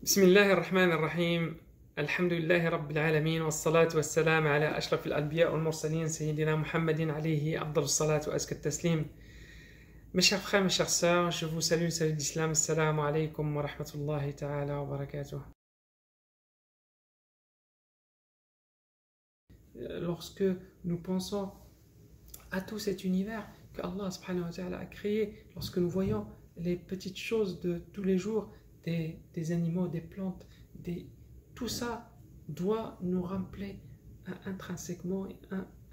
بسم الله الرحمن الرحيم. الحمد لله رب العالمين والصلاة والسلام على أشرف الأنبياء والمرسلين سيدنا محمد عليه أفضل الصلاة وأزكى التسليم. Mes chers frères, mes chères sœurs, je vous salue, salut d'islam, assalamu alaikum wa rahmatullahi ta'ala wa barakatuh. Lorsque nous pensons à tout cet univers que Allah subhanahu wa ta'ala a créé, lorsque nous voyons les petites choses de tous les jours, des animaux, des plantes, tout ça doit nous rappeler intrinsèquement et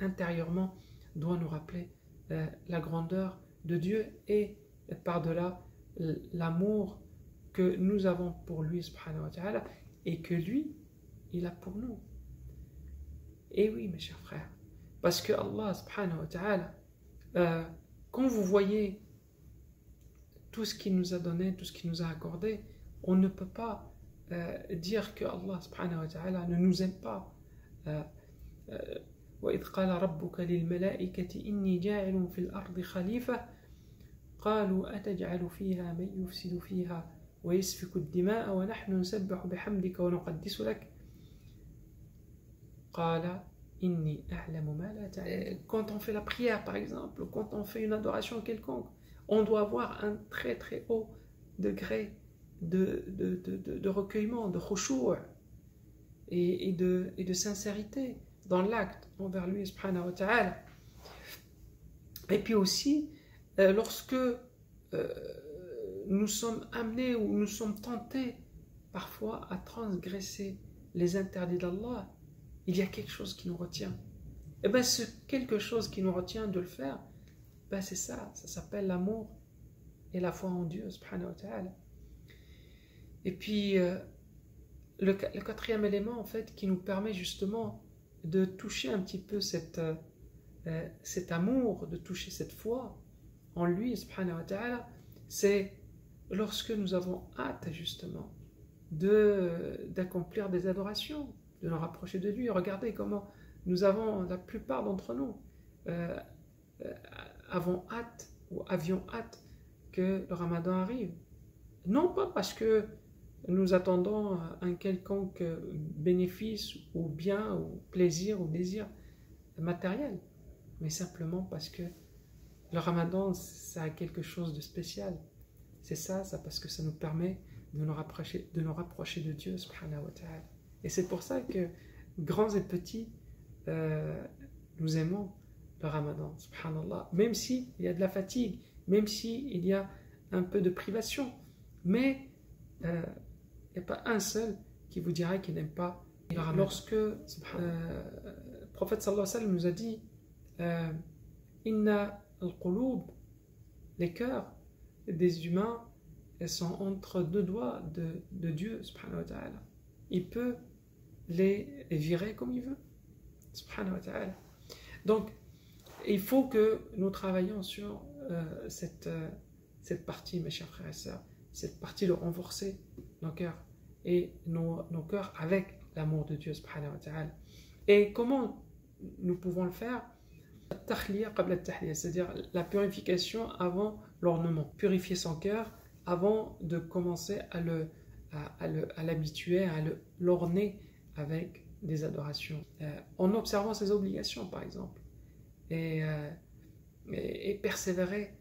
intérieurement, doit nous rappeler la grandeur de Dieu et par-delà l'amour que nous avons pour lui subhanahu wa ta'ala et que lui, il a pour nous. Et oui, mes chers frères, parce que Allah subhanahu wa ta'ala, quand vous voyez tout ce qu'il nous a donné, tout ce qu'il nous a accordé, on ne peut pas dire que Allah subhanahu wa ta'ala ne nous aime pas. وَإِذْ قَالَ رَبُّكَ لِلْمَلَائِكَةِ إِنِّي جَاعِلٌ فِي الْأَرْضِ خَلِيفَةً قَالُوا أَتَجْعَلُ فِيهَا مَن يُفْسِدُ فِيهَا وَيَسْفِكُ الدِّمَاءَ وَنَحْنُ نُسَبِّحُ بِحَمْدِكَ وَنُقَدِّسُ لَكَ قَالَ إِنِّي أَعْلَمُ مَا لَا تَعْلَمُونَ. Quand on fait la prière par exemple, quand on fait une adoration quelconque, on doit avoir un très très haut degré de recueillement, de khushu' et de sincérité dans l'acte envers lui subhanahu wa ta'ala. Et puis aussi, lorsque nous sommes amenés ou nous sommes tentés parfois à transgresser les interdits d'Allah, il y a quelque chose qui nous retient. Et bien ce quelque chose qui nous retient de le faire, ben c'est ça s'appelle l'amour et la foi en Dieu subhanahu wa ta'ala. Et puis le quatrième élément en fait qui nous permet justement de toucher un petit peu cet amour, de toucher cette foi en lui subhanahu wa ta'ala, c'est lorsque nous avons hâte justement d'accomplir des adorations, de nous rapprocher de lui. Regardez comment nous avons, la plupart d'entre nous avions hâte que le Ramadan arrive, non pas parce que nous attendons un quelconque bénéfice ou bien ou plaisir ou désir matériel, mais simplement parce que le Ramadan, ça a quelque chose de spécial. C'est ça parce que ça nous permet de nous rapprocher de Dieu subhanahu wa ta'ala. Et c'est pour ça que grands et petits, nous aimons le Ramadan, subhanallah, même s'il y a de la fatigue, même s'il y a un peu de privation, mais il n'y a pas un seul qui vous dira qu'il n'aime pas le Ramadan. Lorsque le prophète sallallahu alayhi wa sallam nous a dit Inna al-qulub, les cœurs des humains, elles sont entre deux doigts de Dieu subhanahu wa ta'ala. Il peut les virer comme il veut subhanahu wa ta'ala. Donc il faut que nous travaillions sur cette partie, mes chers frères et sœurs, cette partie de renforcer nos cœurs et nos cœurs avec l'amour de Dieu subhanahu wa ta'ala. Et comment nous pouvons le faire? C'est-à-dire la purification avant l'ornement, purifier son cœur avant de commencer à l'habituer, à l'orner avec des adorations, en observant ses obligations par exemple, et persévérer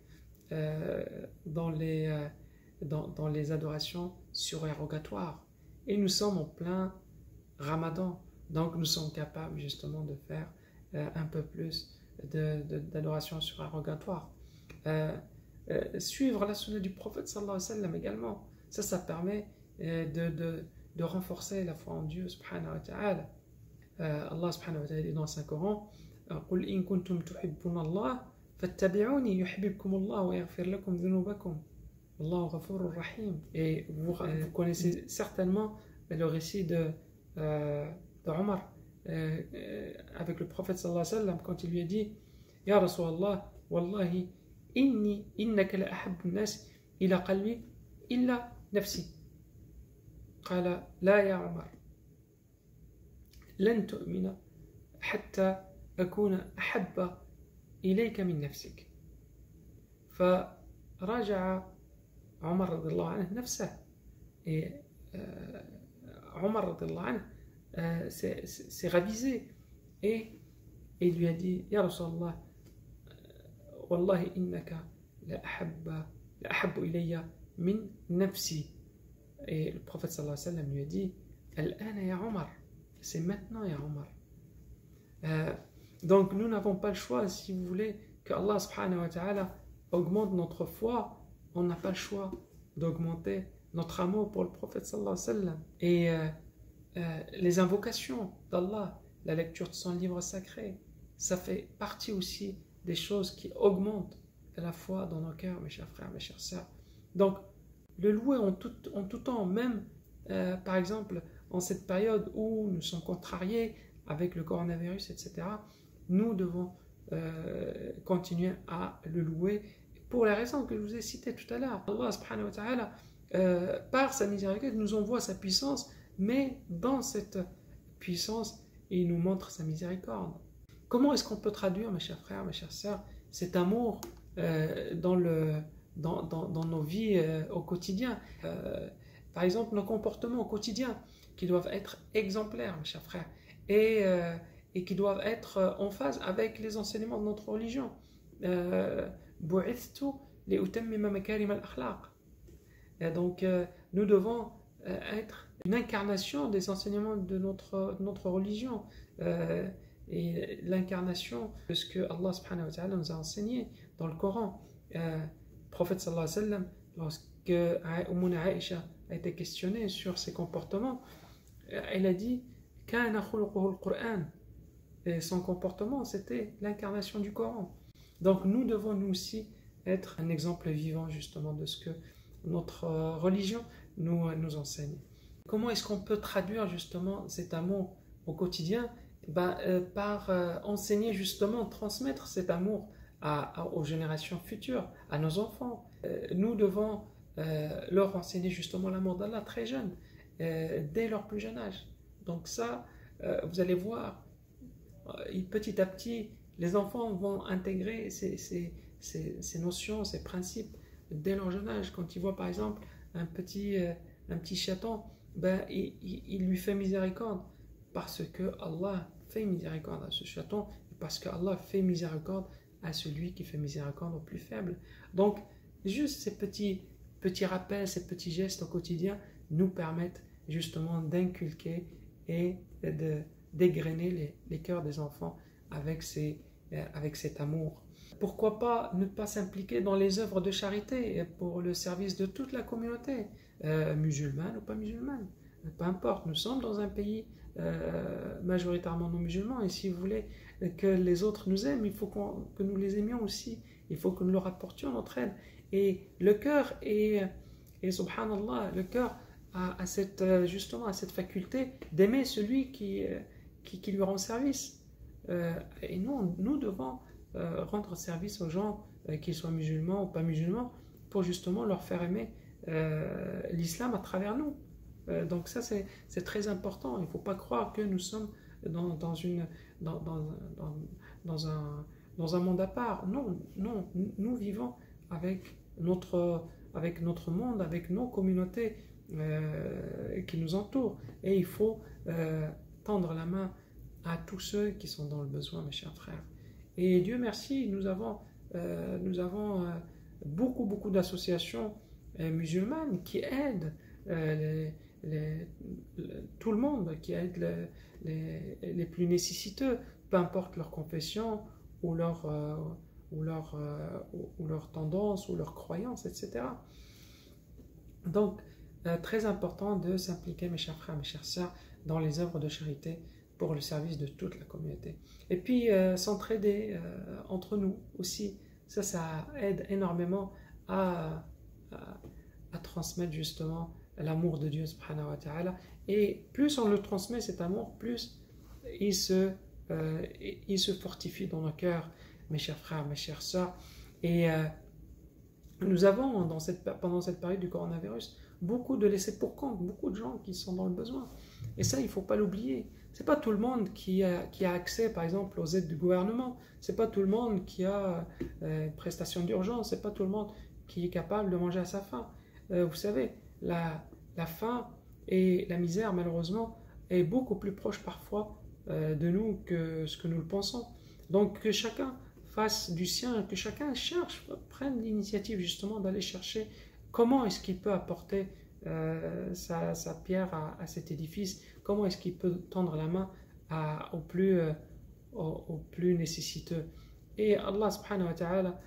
dans les adorations surérogatoires. Et nous sommes en plein Ramadan, donc nous sommes capables justement de faire un peu plus d'adoration surérogatoires. Suivre la sunna du prophète sallallahu alayhi wa sallam également, ça permet de renforcer la foi en Dieu subhanahu wa ta'ala. Allah subhanahu wa ta'ala dit dans le Saint-Coran قُلْ إِن كُنْتُمْ تُحِبُّونَ اللَّهَ فَاتَّبِعُونِي يُحْبِبْكُمُ اللَّهُ وَيَغْفِرْ لَكُمْ ذُنُوبَكُمْ وَاللَّهُ غَفُورٌ رَحِيمٌ. Et vous connaissez certainement le récit de Omar avec le prophète sallallahu alayhi wa sallam quand il lui a dit Ya Rasulallah, Wallahi innaka la ahabbu an-nas ila qalbi illa nafsi. قال لا يا عمر لن تؤمن حتى أكون أحب إليك من نفسك. فراجع عمر رضي الله عنه نفسه et Omar radiallahu anhu, s'est ravisé et il lui a dit Ya Rasulallah, Wallahi innaka la ahabbu ilayya min nafsi. Et le prophète sallallahu alayhi wa sallam lui a dit Al-ana ya Omar, c'est maintenant ya Omar. Donc nous n'avons pas le choix, si vous voulez que Allah subhanahu wa ta'ala augmente notre foi, on n'a pas le choix d'augmenter notre amour pour le prophète sallallahu alayhi wa sallam. Et les invocations d'Allah, la lecture de son livre sacré, ça fait partie aussi des choses qui augmentent la foi dans nos cœurs, mes chers frères, mes chères sœurs. Donc, le louer en tout temps, même par exemple en cette période où nous sommes contrariés avec le coronavirus, etc., nous devons continuer à le louer pour les raisons que je vous ai citées tout à l'heure. Allah subhanahu wa ta'ala, par sa miséricorde, nous envoie sa puissance, mais dans cette puissance, il nous montre sa miséricorde. Comment est-ce qu'on peut traduire, mes chers frères, mes chères sœurs, cet amour dans nos vies au quotidien? Par exemple, nos comportements au quotidien qui doivent être exemplaires, mes chers frères, et qui doivent être en phase avec les enseignements de notre religion. Donc, nous devons être une incarnation des enseignements de notre religion. Et l'incarnation de ce que Allah subhanahu wa ta'ala nous a enseigné dans le Coran. Le prophète sallallahu alayhi wa sallam, lorsque Ummuna Aïcha a été questionnée sur ses comportements, elle a dit Kana khuluquhu al-Qur'an. Et son comportement, c'était l'incarnation du Coran. Donc nous devons nous aussi être un exemple vivant justement de ce que notre religion nous enseigne. Comment est-ce qu'on peut traduire justement cet amour au quotidien? Par enseigner justement, transmettre cet amour aux générations futures, à nos enfants. Nous devons leur enseigner justement l'amour d'Allah très jeune, dès leur plus jeune âge. Donc ça, vous allez voir, petit à petit, les enfants vont intégrer ces notions, ces principes dès leur jeune âge. Quand ils voient par exemple un petit chaton, il lui fait miséricorde parce que Allah fait miséricorde à ce chaton, parce que Allah fait miséricorde à celui qui fait miséricorde au plus faible. Donc, juste ces petits rappels, ces petits gestes au quotidien nous permettent justement d'inculquer et dégrainer les cœurs des enfants avec cet amour. Pourquoi pas ne pas s'impliquer dans les œuvres de charité pour le service de toute la communauté, musulmane ou pas musulmane, peu importe. Nous sommes dans un pays majoritairement non musulman, et si vous voulez que les autres nous aiment, il faut que nous les aimions aussi, il faut que nous leur apportions notre aide. Et le cœur et subhanallah, le cœur a justement cette faculté d'aimer celui qui lui rend service. Et nous devons rendre service aux gens, qu'ils soient musulmans ou pas musulmans, pour justement leur faire aimer l'islam à travers nous. Donc ça c'est très important. Il ne faut pas croire que nous sommes dans un monde à part. Non, nous vivons avec notre monde, avec nos communautés qui nous entourent, et il faut tendre la main à tous ceux qui sont dans le besoin, mes chers frères. Et Dieu merci, nous avons beaucoup d'associations musulmanes qui aident tout le monde, qui aident les plus nécessiteux, peu importe leur confession ou leur tendance ou leur croyance, etc. Donc, très important de s'impliquer, mes chers frères, mes chères sœurs, dans les œuvres de charité pour le service de toute la communauté. Et puis, s'entraider entre nous aussi, ça aide énormément à transmettre justement l'amour de Dieu subhanahu wa ta'ala. Et plus on le transmet, cet amour, plus il se fortifie dans nos cœurs, mes chers frères, mes chères sœurs. Et nous avons, pendant cette période du coronavirus, beaucoup de laissés pour compte, beaucoup de gens qui sont dans le besoin. Et ça, il ne faut pas l'oublier. Ce n'est pas tout le monde qui a accès, par exemple, aux aides du gouvernement. Ce n'est pas tout le monde qui a une prestation d'urgence. Ce n'est pas tout le monde qui est capable de manger à sa faim. Vous savez, la faim Et la misère, malheureusement, est beaucoup plus proche parfois de nous que ce que nous le pensons. Donc que chacun fasse du sien, que chacun cherche, prenne l'initiative justement d'aller chercher comment est-ce qu'il peut apporter sa pierre à cet édifice, comment est-ce qu'il peut tendre la main aux plus nécessiteux. Et Allah subhanahu wa ta'ala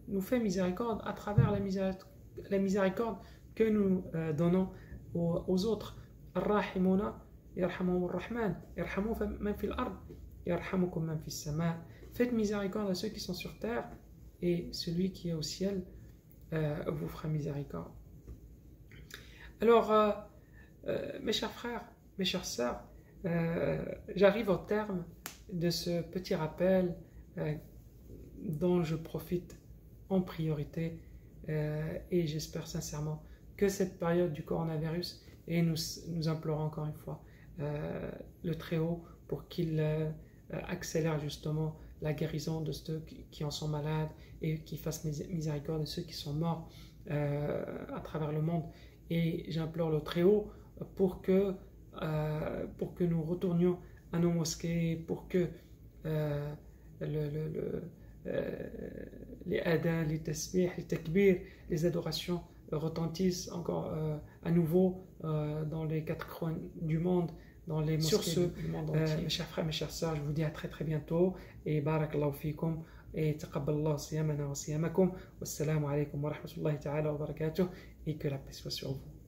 nous fait miséricorde à travers la miséricorde que nous donnons aux autres. Ar-Rahimuna yarhamuhum ar-Rahman, yarhamu man fil ard, yarhamukum man fis sama. Faites miséricorde à ceux qui sont sur terre, et celui qui est au ciel vous fera miséricorde. Alors, mes chers frères, mes chères sœurs, j'arrive au terme de ce petit rappel dont je profite en priorité et j'espère sincèrement que cette période du coronavirus, et nous implorons encore une fois le Très-Haut pour qu'il accélère justement la guérison de ceux qui en sont malades et qu'il fasse miséricorde de ceux qui sont morts à travers le monde. Et j'implore le Très-Haut pour que nous retournions à nos mosquées, pour que les adhan, les tasbih, les takbir, les adorations retentissent encore à nouveau dans les quatre coins du monde, dans les mosquées du monde entier. Mes chers frères, mes chères sœurs, je vous dis à très très bientôt et barakallahu fikum et taqabbalallahu siyamana wa siyamakum. Wassalamu alaikum wa rahmatullahi ta'ala wa barakatuh, et que la paix soit sur vous.